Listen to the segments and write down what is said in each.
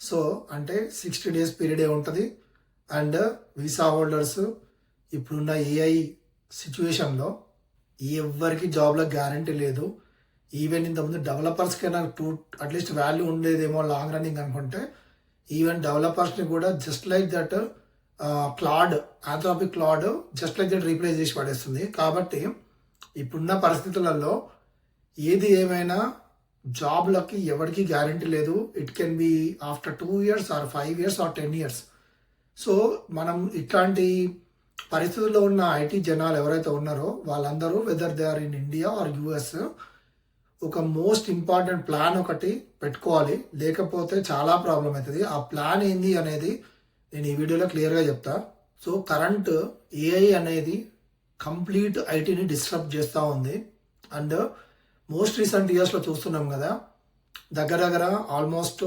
So అంటే 60 days పీరియడే ఉంటుంది. అండ్ వీసా హోల్డర్స్ ఇప్పుడున్న ఏఐ సిచ్యువేషన్లో ఎవరికి జాబ్లో గ్యారంటీ లేదు. ఈవెన్ ఇంతకుముందు డెవలపర్స్కైనా అట్లీస్ట్ వాల్యూ ఉండేదేమో లాంగ్ రన్నింగ్ అనుకుంటే, ఈవెన్ డెవలపర్స్ని కూడా just like that Anthropic Claude just like that replace చేసి పడేస్తుంది. కాబట్టి ఇప్పుడున్న పరిస్థితులలో ఏది ఏమైనా జాబ్లకి ఎవరికి గ్యారంటీ లేదు. It can be after 2 years or 5 years or 10 years. So మనం ఇట్లాంటి పరిస్థితుల్లో ఉన్న ఐటీ జనాలు ఎవరైతే ఉన్నారో వాళ్ళందరూ whether they are in India or US ఒక మోస్ట్ ఇంపార్టెంట్ ప్లాన్ ఒకటి పెట్టుకోవాలి. లేకపోతే చాలా ప్రాబ్లం అవుతుంది. ఆ ప్లాన్ ఏంది అనేది నేను ఈ వీడియోలో క్లియర్గా చెప్తా. సో కరెంట్ ఏఐ అనేది కంప్లీట్ ఐటీని డిస్టర్బ్ చేస్తూ ఉంది. అండ్ మోస్ట్ రీసెంట్ ఇయర్స్లో చూస్తున్నాం కదా, దగ్గర almost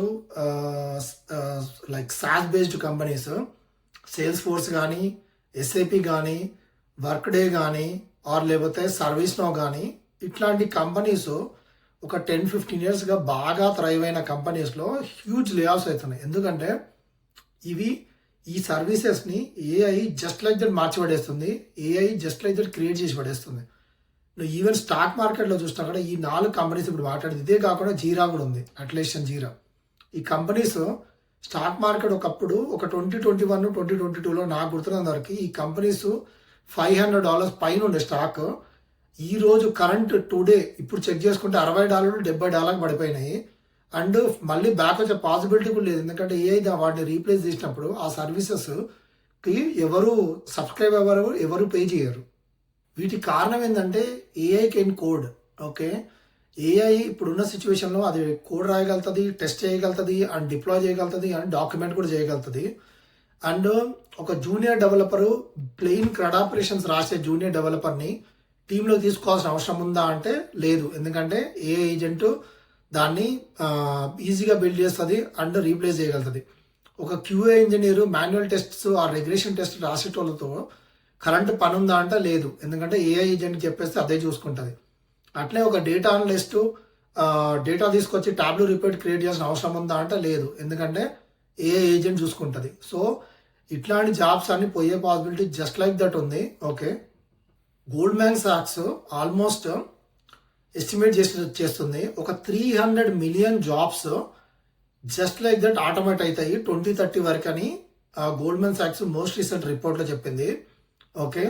like sauce based companies, sales force కానీ, ఎస్ఏపి కానీ, వర్క్ డే కానీ, ఆర్ లేకపోతే సర్వీస్ నో కానీ, ఇట్లాంటి కంపెనీస్ ఒక 10-15 yearsగా బాగా థ్రైవ్ అయిన కంపెనీస్లో హ్యూజ్ లే ఆఫ్స్ అవుతున్నాయి. ఎందుకంటే ఇవి ఈ సర్వీసెస్ని ఏఐ జస్ట్ లైక్ దట్ మార్చి పడేస్తుంది. AI just like that create చేసి పడేస్తుంది. నువ్వు ఈవెన్ స్టాక్ మార్కెట్లో చూసినా కూడా ఈ 4 కంపెనీస్ ఇప్పుడు మాట్లాడేది. ఇదే కాకుండా జీరా కూడా ఉంది, అట్లేషన్ జీరా. ఈ కంపెనీస్ స్టాక్ మార్కెట్ ఒకప్పుడు ఒక 2021, 2022లో నాకు గుర్తున్నంత వరకు ఈ కంపెనీస్ $500 పైన ఉండే స్టాక్. ఈ రోజు కరెంట్ టుడే ఇప్పుడు చెక్ చేసుకుంటే $60, $70 పడిపోయినాయి. అండ్ మళ్ళీ బ్యాక్ వచ్చే పాసిబిలిటీ కూడా లేదు. ఎందుకంటే ఏఐ వాటిని రీప్లేస్ చేసినప్పుడు ఆ సర్వీసెస్కి ఎవరు సబ్స్క్రైబ్ ఎవరు పే చేయరు. వీటికి కారణం ఏంటంటే AI can code. Okay, AI ఇప్పుడున్న సిచ్యువేషన్లో అది కోడ్ రాయగలుగుతుంది, టెస్ట్ చేయగలుగుతుంది, అండ్ డిప్లాయ్ చేయగలుగుతుంది, అండ్ డాక్యుమెంట్ కూడా చేయగలుగుతుంది. అండ్ ఒక junior developer plain CRUD operations రాసే జూనియర్ డెవలపర్ని టీంలో తీసుకోవాల్సిన అవసరం ఉందా అంటే లేదు. ఎందుకంటే ఏ ఏజెంట్ దాన్ని ఈజీగా బిల్డ్ చేస్తుంది అండ్ రీప్లేస్ చేయగలుగుతుంది. ఒక క్యూఏ ఇంజనీరు మాన్యువల్ టెస్ట్స్ ఆ రెగ్యులేషన్ టెస్ట్ రాసేటోళ్ళతో కరెంట్ పని ఉందా అంటే లేదు. ఎందుకంటే ఏఐ ఏజెంట్ చెప్పేస్తే అదే చూసుకుంటుంది. అట్లే ఒక డేటా అనలిస్ట్ డేటా తీసుకొచ్చి టాబ్లూ రిపోర్ట్ క్రియేట్ చేయాల్సిన అవసరం ఉందా అంటే లేదు. ఎందుకంటే ఏఐ ఏజెంట్ చూసుకుంటుంది. సో ఇట్లాంటి జాబ్స్ అన్ని పోయే పాసిబిలిటీ జస్ట్ లైక్ దట్ ఉంది. Okay, Goldman socks almost estimate చేస్తుంది ఒక 300 million jobs just like that automate అవుతాయి 2030 వరకు అని గోల్డ్మ్యాన్ సాక్స్ మోస్ట్ రీసెంట్ రిపోర్ట్లో చెప్పింది. ఓకే,